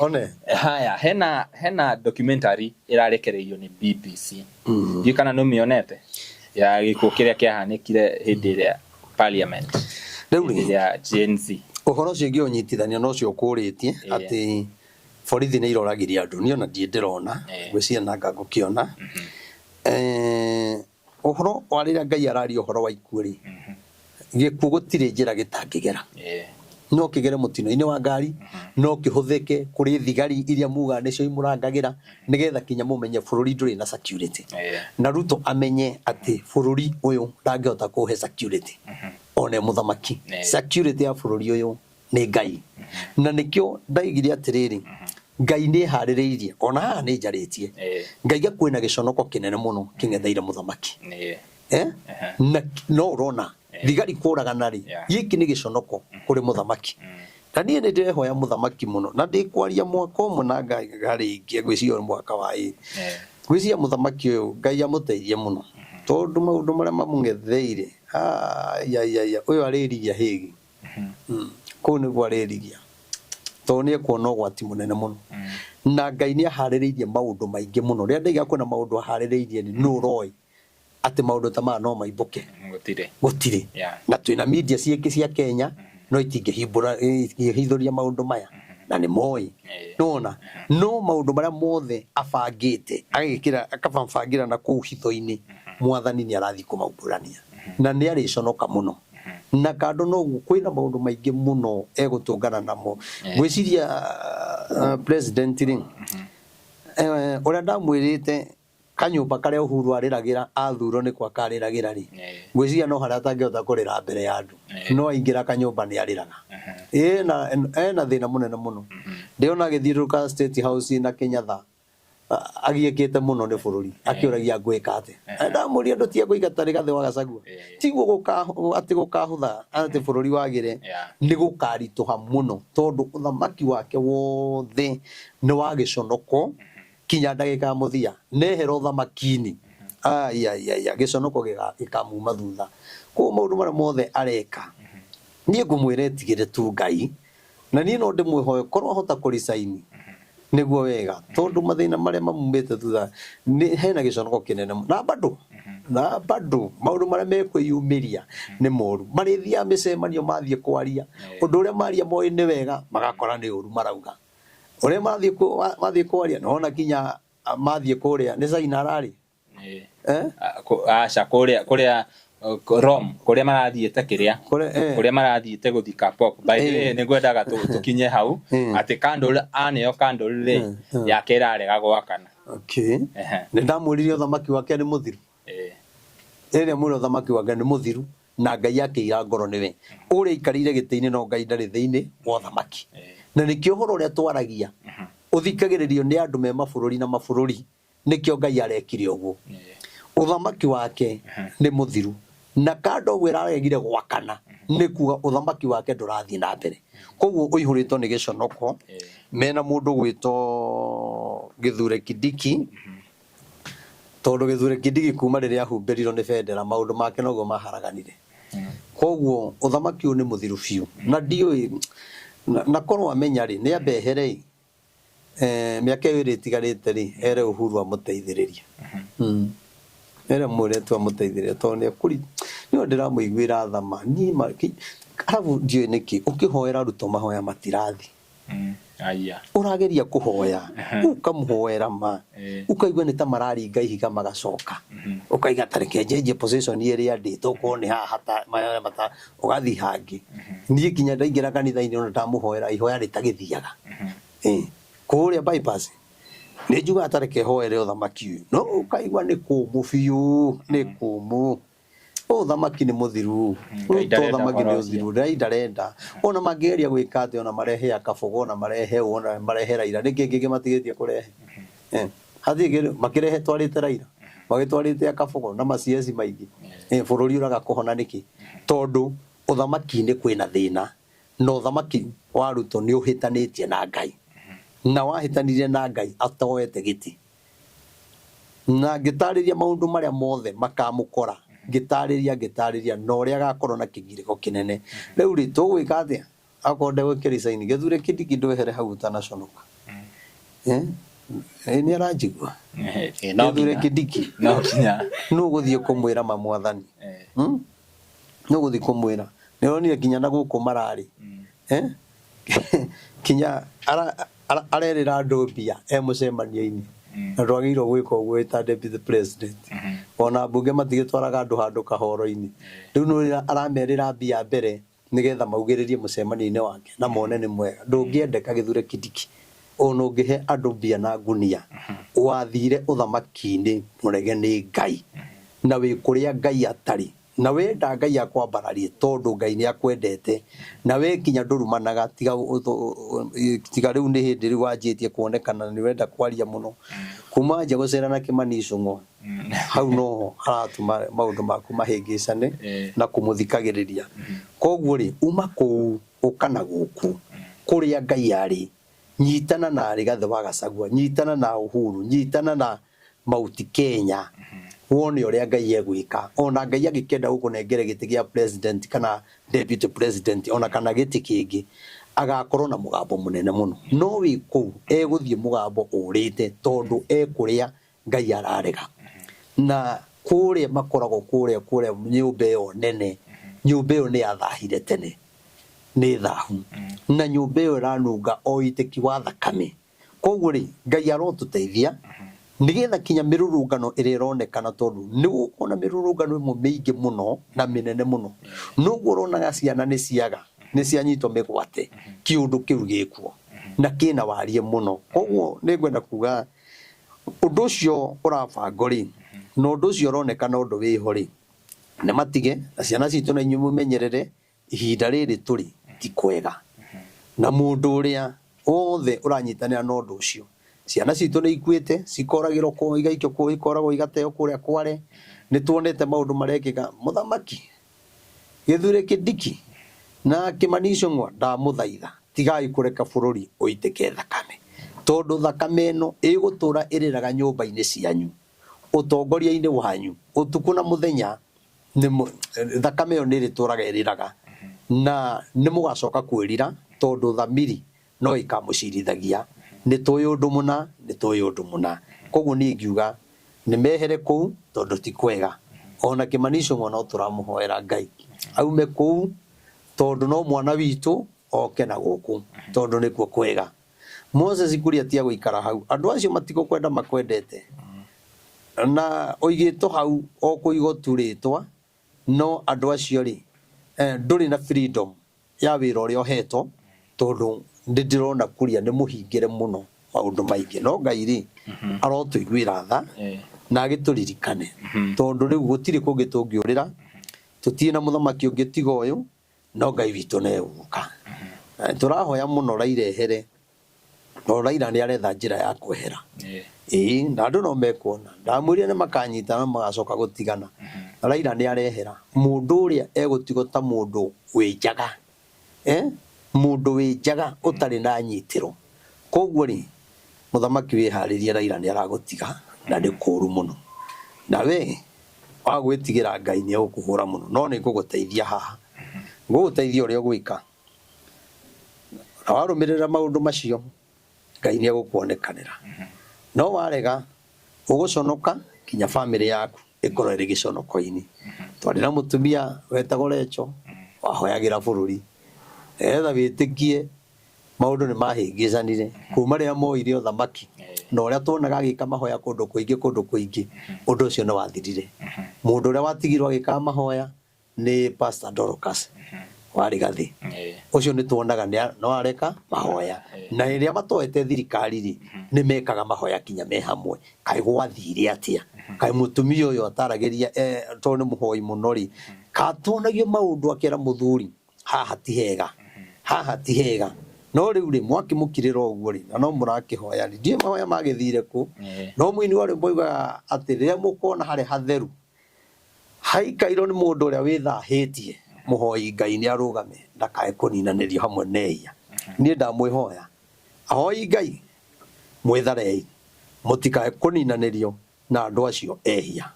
one haya hena documentary irarekereirio ni BBC kana no mionete ya giko kiria kiahanikire hindi ria parliament ya Gen Z uhoro cio ngi unyitithania no cio kuritie ati borithi ni iroragiria andu niona ndiendirona gwiciria nanga gukiona uhoro warira Ngai arari uhoro wa ikuuri gikuo gutire njira gitangigera no kigere mutino-ini wa ngari no kihuthike kuri thigari iria muga nicio imurangagira nigetha kinya mumenye bururi nduri na security na Ruto amenye ati bururi uyu ndangihota kuhe security one muthamaki security ya bururi uyu ni Ngai na nikio ndaigire atiriri Ngai ni haririirie ona haha ni njaritie Ngai gakwina giconoko kinene muno kingetheire muthamaki na no rona thigari kuraga ri giki ni giconoko kuri muthamaki na nie ni ndirehoya muthamaki muno na ndikwaria mwaka umwe na Ngai ingi gwiciria mwaka wa gwiciria muthamaki uyu Ngai amuteithie muno tondu maundu maria mamungetheire ya uyu aririgia higi ko ni gwaririgia to ni kuona gwati munene muno na Ngai ni ahaririirie maundu maingi muno ria ndaiga kwena maundu ahaririirie ni no roi ati maundu ta ma no maibuke gutire na twina media cieke cia Kenya no itingehibura ihithuria maundu maya na ni moi nona no maundu maria mothe abangite agikira akabangira na kuu hitho-ini mwathani ni arathi kumauburania na ni ariconoka muno na kando no kwina maundu maingi muno egutungana namo gwiciria president ring ora ndamwirite kanyumba karia Uhuru ariragira athuro ni kwa kariragira ri gwiciria no haria atangihota kurira mbere ya andu no aingira kanyumba ni ariraga na thina munene muno ndiona githiruka State House na Kenyatha agiekete muno ni bururi akiuragia gwika ate ndamuria ndu tie kuiga tari gathe wa Gachagua tiguo ati gukahutha ati bururi wagire ni gukarituha muno tondu uthamaki wake wothe ni wa giconoko kinya ndagika muthia nehero uthamakini giconoko gikamuma thutha ko maundu maria mothe areka nie ngumwire tigire tu Ngai na nie no ndimwihoe korwo hota kurisaini niguo wega tondu mathina maria mamumite thutha ni hena giconoko kinene na bado maundu maria mekwiyumiria ni moru marithia micemanio mathie kwaria undu uria maria moi ni wega magakora ni uru marauga ore mathie kwaria nona kinya mathie kuria ni Zaina arari acha kuria Rom kuria marathiete kiria kuria marathiete guthika pop by the way ni ngwendaga tukinye hau ati candle aneo candle ri yake irarega gwakana ni ndamuririe uthamaki wake ni muthiru ere muno uthamaki wake ni muthiru na Ngai yake ira ngoro niwe uria ikarire giti-ini no Ngai ndari thiini wa uthamaki na nikio horo ria twaragia uthikagiririo ni andu me mabururi na mabururi nikio Ngai arekire uguo uthamaki wake ni muthiru na kando gwiraregire gwakana ni kuga uthamaki wake ndurathi na mbere koguo uihuritwo ni giconoko mena mundu gwito Githure Kindiki tondu Githure Kindiki kuma riria ahumbirirwo ni bendera maundu make noguo maharaganire koguo uthamaki u ni muthiru biu na ndioi na korwo amenya ri ni abehere miaka iri tigarite ri ere Uhuru amuteithiriria ere mwire tu amuteithiriria tondu ni kuri ni ndiramuiguira thama ni arabu ndioi niki ukihoera Ruto mahoya matirathi urageria kuhoya ukamuhoera ma ukaigwa ni ta mararinga ihiga magacoka ukaiga tareke jeje position iri andi tokone hata mata ugathi hangi ni kinya ndaingira kanitha-ini ona ndamuhoera ihoya ritagithiaga kuria bypass ni juga atareke hoere uthamaki no ukaigwa ni kumu biu ni kumu uthamaki ni muthiru uthamaki ni muthiru ndarenda ona mangeria gwika ati ona marehe akabogo na marehe ona marehe Raila ni kingi matigitie kurehe hathi makirehe twarite Raila magitwarite akabogo na maciesi maingi bururi uraga kuhona niki tondu uthamaki ni kwina thina no uthamaki wa Ruto ni uhitanitie na Ngai na wahitanirie na Ngai atoete giti na gitariria maundu maria mothe makamukora gitariria no uria gakorwo na kigiriko kinene riu ri tugwika atia akonde gwikiricaini Githure Kindiki ndwehere hau utanaconoka Nĩ aranjigua no Gĩthure Kindiki no kinya no gũthiĩ kũmwĩra mamwathani no gũthiĩ kũmwĩra nĩronire kinya na gũkũ mararĩ kinya arerĩra andũ mbia mũcemanio-inĩ na ndwagĩrĩirwo gwĩka ũguo wĩta deputy president ona mbunge matigĩtwaraga andũ handũ kahoro-inĩ rĩu no aramerĩra mbia mbere nĩgetha maugĩrĩrie mũcemanio-inĩ wake na mone nĩ mwega ndũngĩendeka Gĩthure Kindiki ona ũngĩhe andũ mbia na ngunia wathire ũthamaki-inĩ mũrege nĩ Ngai na wĩ kũrĩa Ngai atarĩ na wenda Ngai akwambararie tondũ Ngai nĩ akwendete na we kinya ndũrumanaga tiga rĩu nĩ hĩndĩ rĩu wanjĩtie kuonekana nĩ wenda kwaria mũno kuma nja gũcera na Kimani Ichung'wa hau no haratũma maũndũ maku mahĩngĩcane na kũmũthikagĩrĩria koguo rĩ uma kũu ũkana gũkũ kũrĩa Ngai arĩ nyitana na Rigathĩ wa Gachagua nyitana na Uhuru nyitana na Mauti Kenya wone ũrĩa Ngai egwĩka ona Ngai agĩkenda gũkũnengere gĩtĩ gĩa president kana deputy president ona kana gĩtĩ kĩngĩ agakorwo na mũgambo mũnene mũno no wĩ kũu egũthiĩ mũgambo ũrĩte tondũ ekũrĩa Ngai ararega na kũrĩa makoragwo kũrĩa nyũmba ĩyo nene nyũmba ĩyo nĩ yathahire tene nĩ thahu na nyũmba ĩyo ĩranunga o itĩki wa thakame koguo rĩ Ngai arotũteithia nĩgetha kinya mĩrũrũngano ĩrĩa ĩronekana tondũ nĩ gũkona mĩrũrũngano ĩmwe mĩingĩ mũno na mĩnene mũno noguo ũronaga ciana nĩ cianyitwo mĩgwate kĩũndũ kĩu gĩkuo na kĩna warie mũno koguo nĩ ngwenda kuga ũndũ ũcio ũrabangwo rĩ na ũndũ ũcio ũronekana ũndũ wĩho rĩ nĩ matige na ciana citũ na inyuĩ mũmenyerere ihinda rĩrĩ tũrĩ ti kwega na mũndũ ũrĩa wothe ũranyitanĩra na ũndũ ũcio ciana citũ nĩ ikuĩte cikoragĩrwo kũ igaikio kũ ikoragwo igateo kũrĩa Kware nĩ tuonete maũndũ marekĩka mũthamaki Gĩthure Kindiki na Kimani Ichung'wa ndamũthaitha tigai kũreka bũrũri ũitĩke thakame tondũ thakame ĩno ĩgũtũra ĩrĩraga nyũmba-inĩ cianyu ũtongoria-inĩ wanyu ũtukũ na mũthenya thakame ĩyo nĩ ĩrĩtũraga ĩrĩraga na nĩ mũgacoka kwĩrira tondũ thamiri no ikamũcirithagia nĩ tũĩ ũndũ mũna koguo niĩ ngiuga nĩ mehere kũu tondũ ti kwega ona Kimani Ichung'wa no tũramũhoera Ngai aume kũu tondũ no mwana witũ oke na gũkũ tondũ nĩkuo kwega Moses Kuria tia gũikara hau andũ acio matigũkwenda makwendete na oigĩtwo hau o kũigwo turĩtwa no andũ acio rĩ ndũrĩ na freedom ya wĩra ũrĩa ũhetwo tondũ ndĩrona Kuria nĩ mũhingĩre mũno maũndũ maingĩ no Ngai rĩ arotũiguĩra tha na agĩtũririkane tondũ rĩu gũtirĩ kũngĩ tũngĩũrĩra tũtirĩ na mũthamaki ũngĩ tiga ũyũ no Ngai witũ nĩ egũka tũrahoya mũno Raila ehere no Raila nĩ aretha njĩra ya kwehera na andũ no mekuona ndamwĩrire nĩ makanyitana magacoka gũtigana Raila nĩ arehera mũndũ ũrĩa egũtigwo ta mũndũ wĩ njaga mũndũ wĩ njaga ũtarĩ na nyitĩro koguo rĩ mũthamaki wĩharĩrie Raila nĩ aragũtiga na nĩ kũũru mũno na we wagwĩtigĩra Ngai nĩ egũkũhũra mũno no nĩ ngũgũteithia haha ngũgũteithia ũrĩa ũgwĩka na warũmĩrĩra maũndũ macio Ngai nĩ egũkuonekanĩra no warega ũgũconoka kinya bamĩrĩ yaku ĩkorwo ĩrĩ gĩconoko-inĩ twarĩ na mũtumia wetagwo Rachel wahoyagĩra bũrũri etha wĩtĩkie maũndũ nĩ mahĩngĩcanire kuma rĩrĩa moire ũthamaki na ũrĩa tuonaga agĩka mahoya kũndũ kũingĩ ũndũ ũcio nĩ wathirire mũndũ ũrĩa watigirwo agĩka mahoya nĩ Pastor Dorcas wa Rigathĩ ũcio nĩ tuonaga no areka mahoya na rĩrĩa matoete thirikari rĩ nĩ mekaga mahoya kinya me hamwe kaĩ gwathire atĩa kaĩ mũtumia ũyũ ataragĩria tondũ nĩ mũhoi mũno rĩ katuonagio maũndũ akĩra mũthuri haha ti hega no rĩu rĩ mwakĩmũkirĩra ũguo rĩ na no mũrakĩhoya rĩ ndiũĩ mahoya magĩthire kũ no mũini wa rwĩmbo oigaga atĩ rĩrĩa mũkona harĩ hatheru haikairwo nĩ mũndũ ũrĩa wĩthahĩtie mũhoi Ngai nĩ arũgame ndakae kũninanĩrio hamwe nehia niĩ ndamwĩhoya ahoi Ngai mwĩtharei mũtikae kũninanĩrio na andũ acio ehia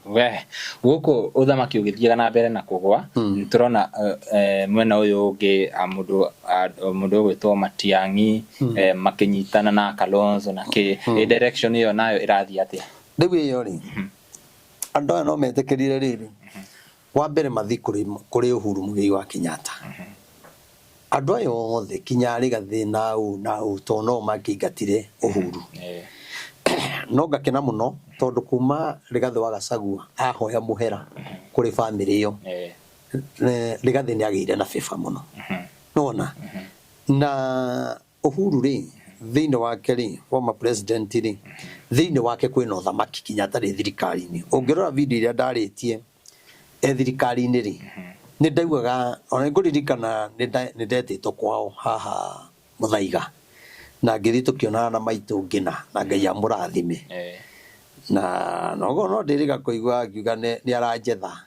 we guko uthamaki ugithiaga na mbere na kugwa turona mwena uyu ungi mundu gwitwo Matiang'i makinyitana na Kalonzo na ki direction iyo nayo irathia atia riu iyo ri andu no metekerire riri wa mbere mathi kuri Uhuru Muigai wa Kenyatta andu ayo othe kinyari gathina na tono makingatire Uhuru no gakena muno tondu kuma Rigathi wa Gachagua ahoya muhera kuri family iyo Rigathi ni agire na FIFA muno nona na Uhuru ri thini wake ri former president ri thini wake kwina uthamaki Kenyatta ri thirikari-ini ungirora video iria ndaritie thirikari-ini ri ni ndaugaga ona nguririkana ni ndetitwo kwao haha Muthaiga na ngithi tukionana na maitu ngina na Ngai amurathime na no ndiriga kuigua akiuga ni aranjetha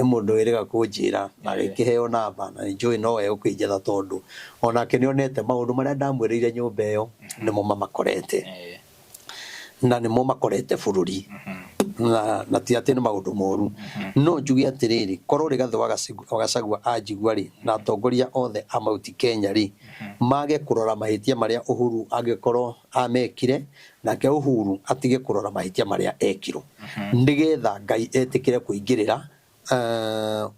mundu wiriga kunjira na gikiheo namba na njui no we ukijitha tondu onake nionete maundu maria ndamwirire nyumba iyo nimo mamakorete na nimo makorete bururi na ti ati ni maundu moru no njugi atiriri korwo Rigathi wa Gachagua anjigua ri na atongoria othe a Mount Kenya ri mage kurora mahitia maria Uhuru angikorwo amekire nake Uhuru atige kurora mahitia maria ekirwo ndigetha Ngai etikire kuingirira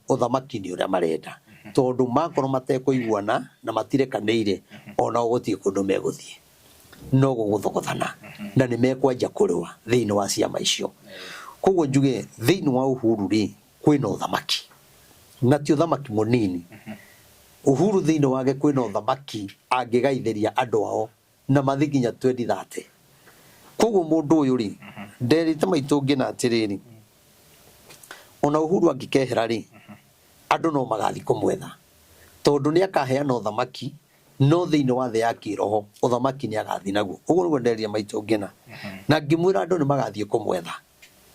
uthamaki-ini uria marenda tondu makorwo matekuiguana na matirekanire ona ugutie kundu meguthie no guguthogothana na ni mekwanja kuriwa thiini wa ciama icio koguo njuge thiini wa Uhuru ri kwina uthamaki na ti uthamaki munini Uhuru thiini wake kwina uthamaki angigaithiria andu ao na mathi nginya 2030 koguo mundu uyu ri nderite maitu ngina atiriri ona Uhuru angikehera ri andu no magathi kumwetha tondu ni akaheana uthamaki no thiini wa thi ya kiroho uthamaki ni agathi naguo uguo niguo nderia maitu ngina na ngimwira andu ni magathie kumwetha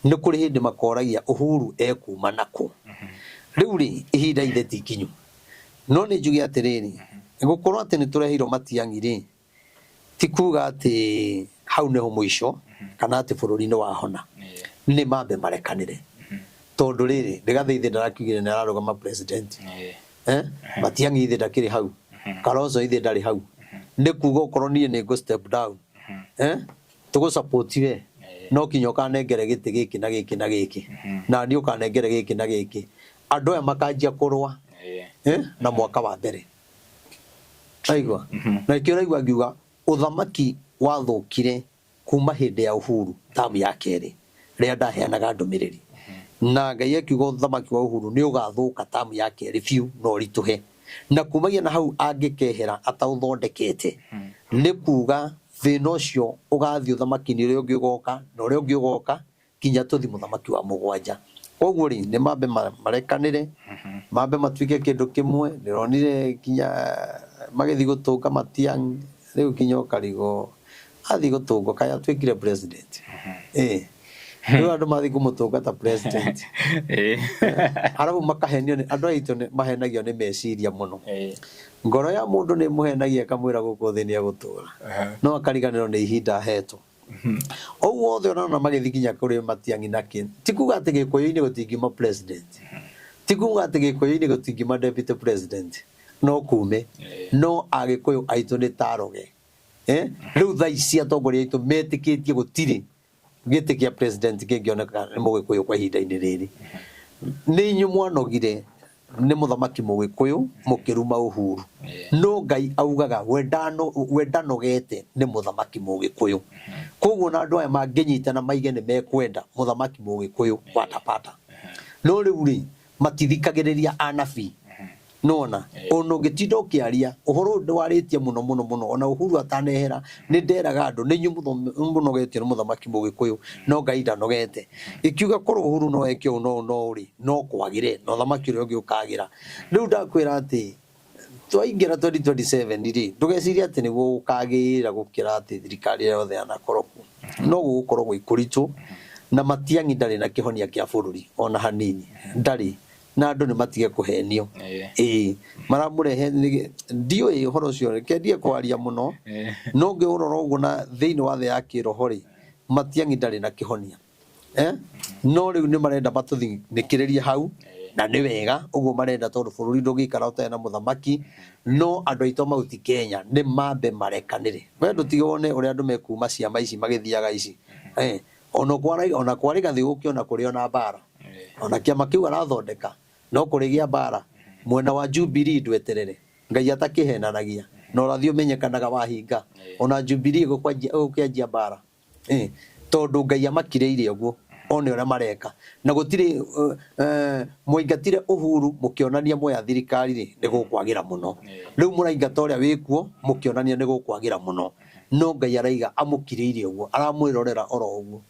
ni kuri hindi makoragia Uhuru ekuma naku riu ri ihinda ithe tikinyu no ni njugi atiriri ngukorwo ati ni turehirwo Matiang'i ri tikuga ati hau neho mwisho kana ati bururi-ini wahona ni mambe marekanire tondu riri Rigathi ithe ndarakigire ni ararugama president Matiang'i ithe ndakiri hau Kalonzo ithe ndari hau ni kuga ukorwo nie ni go step down tugu support we no kinyoka nengere giti giki na giki na giki na ni ukanengere giki na giki andu aya makanjia kurwa na mwaka wa mbere aigwa na ikiraigwa ngiuga uthamaki wathukire kuma hindi ya Uhuru tamu ya keri ria ndaheanaga ndumiriri na Ngai akiuga uthamaki wa Uhuru ni ugathuka tamu ya keri biu no rituhe na kumagia na hau angikehera atauthondekete ni kuga thina ucio ugathi uthamaki-ini uria ungi ugoka na uria ungi ugoka kinya tuthi muthamaki wa mugwanja koguo ri ni mambe marekanire mambe matuike kindu kimwe nironire kinya magithi gutunga Matiang'i riu kinyo karigo athi gutunga kaya twikire president riu andu mathi kumutunga ta president arabu makahenio ni andu aitu ni mahenagio ni meciria muno ngoro ya mundu ni muhenagia kamwira guku thi ni agutura no akariganirwo ni ihinda heto oguo othe ona magithi kinya kuri Matiang'i nake tikuga ati gikuyu-ini gutingima president tikuga ati gikuyu-ini gutingima deputy president no kume no agikuyu aitu ni taroge riu thaa ici atongoria aitu metikitie gutiri giti kia president kingioneka ni mugikuyu kwa ihinda-ini riri ni inyu mwanogire ni muthamaki mugikuyu mukiruma Uhuru no Ngai augaga wendanogete ni muthamaki mugikuyu koguo na andu aya manginyitana maige ni mekwenda muthamaki mugikuyu watapata no riu ri matithikagiriria anabii nona ono gitindo kiaria uhoro ndwaritie muno ona Uhuru atanehera ni nderaga andu ni nyumunogetio ni muthamaki mugikuyu no Ngai ndanogete ikiuga korwo Uhuru no ekio no ri no kwagire no thamaki uri ungi ukagira riu ndakwira ati twaingira 2027 ri ndugeciria ati niguo ukagira gukira ati thirikari yothe anakoroku no gukorwo gwikuritu na Matiang'i ndari na kihonia kia bururi ona hanini ndari na andu ni matige kuhenio maramurehe ndio horo cio kendie kwaria muno no ngiurora uguo na thiini wa thi ya kiroho ri Matiang'i ndari na kihonia no riu ni marenda matuthinikiririe hau na ni wega uguo marenda tondu bururi ndugikara utena muthamaki no andu aito mauti Kenya ni mambe marekanire wendo tigone uri andu mekuma ciama ici magithiaga ici ona kwari gathi ukiona kuri ona bara ona kiama kiu arathondeka no kuri gia bara mwena wa Jubilee ndweterere ngai atakihenanagia no rathi umenyekanaga wahinga ona Jubilee gukianjia bara tondu ngai amakireire uguo one ora mareka na gutire muingatire Uhuru mukionania moya thirikari ri nigukwagira muno riu muraingata uria wikuo mukionania nigukwagira muno no ngai araiga amukireire uguo aramwirorera oro uguo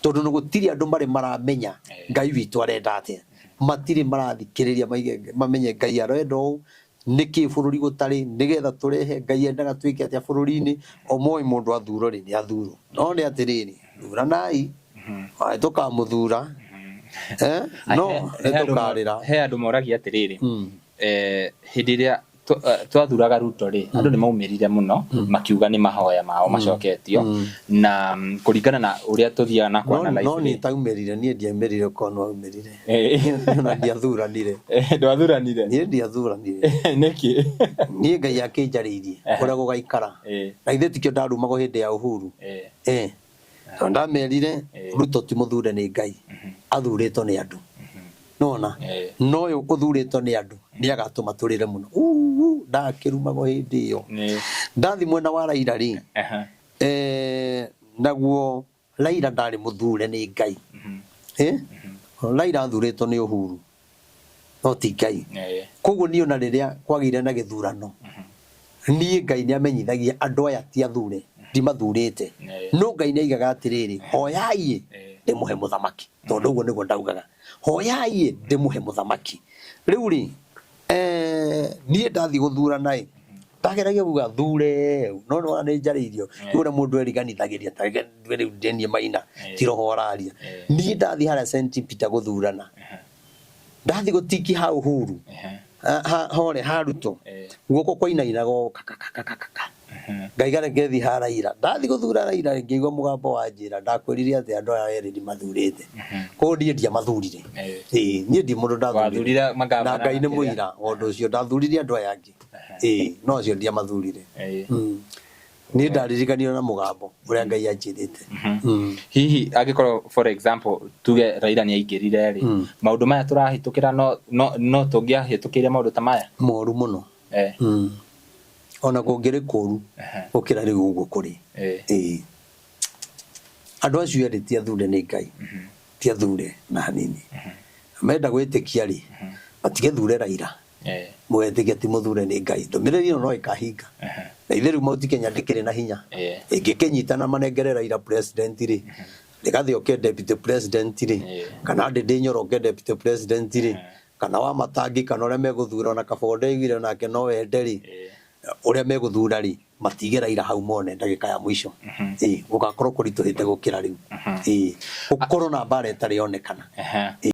tondu nigutire andu mari maramenya ngai witu arenda atia matire marathikiriria mamenye ngai arenda u niki bururi gutari nigetha turehe ngai endaga twike atia bururi-ini omoi mundu athuro ri ni athuro no ni atiriri thuranai tukamuthura no tukarira he andu moragia atiriri hindi iria twathuraga Ruto ri andu ni maumirire muno makiuga ni mahoya mao macoketio na kuringana na uria tuthia na kwana life no ni taumirire ni ndiamirire kono aumirire na ndiathuranire ndwathuranire ni ndiathuranire niki ni ngai akinjariirie kuria gugaikara na ithe tikio ndarumago hindi ya Uhuru ndamerire Ruto ti muthure ni ngai athuritwo ni andu nona no uyu uthuritwo ni andu ni agatuma turire muno ndakirumago hindi iyo ndathi mwena wa Raila ri naguo Raila ndari muthure ni ngai Raila athuritwo ni Uhuru no ti ngai koguo ni ona riria kwagire na githurano ni ngai ni amenyithagia andu aya ti athure ndimathurite no ngai ni aigaga atiriri hoyai ndimuhe muthamaki tondu uguo niguo ndaugaga hoyai ndimuhe muthamaki riu ri nie ndathi guthurana ndageragia kuga thure no no ni njariirio ura mundu eriganithagiria riu Denie Maina tiroho araria nie ndathi haria St Peter guthurana ndathi gutiki ha Uhuru hore haruto guoko kwainainago ngaigana ngethi haraira ndathi guthura Raila ngigwa mugambo wa njira ndakwirire ati andu aya eri mathurite ko ndie ndia mathurire nie ndi mundu ndathurire na ngai ni muira ondu ucio ndathurire andu aya angi no cio ndia mathurire ni ndaririkanio na mugambo uria ngai anjirite hihi agikorwo for example tuge Raila ni aingirire ri maundu maya turahitukira no tungiahitukire maundu ta maya moru muno ona kungire kuru ukira riu uguo kuri andu acio eri ti athure ni ngai ti athure na hanini menda gwitikia ri atige thure Raila mwetikia ti muthure ni ngai ndomiriri no ikahinga na itheru mauti Kenya ndikire na hinya ingikenyitana manengere Raila president ri ndikathi oke deputy president ri kana ndi nyoroke deputy president ri kana wa matangi kana ore meguthura na kabonde igire nake no wende ri uria meguthura ri matige Raila hau mone ndagika ya mwisho gugakorwo kurituhite gukira riu gukorwo na mbara itari onekana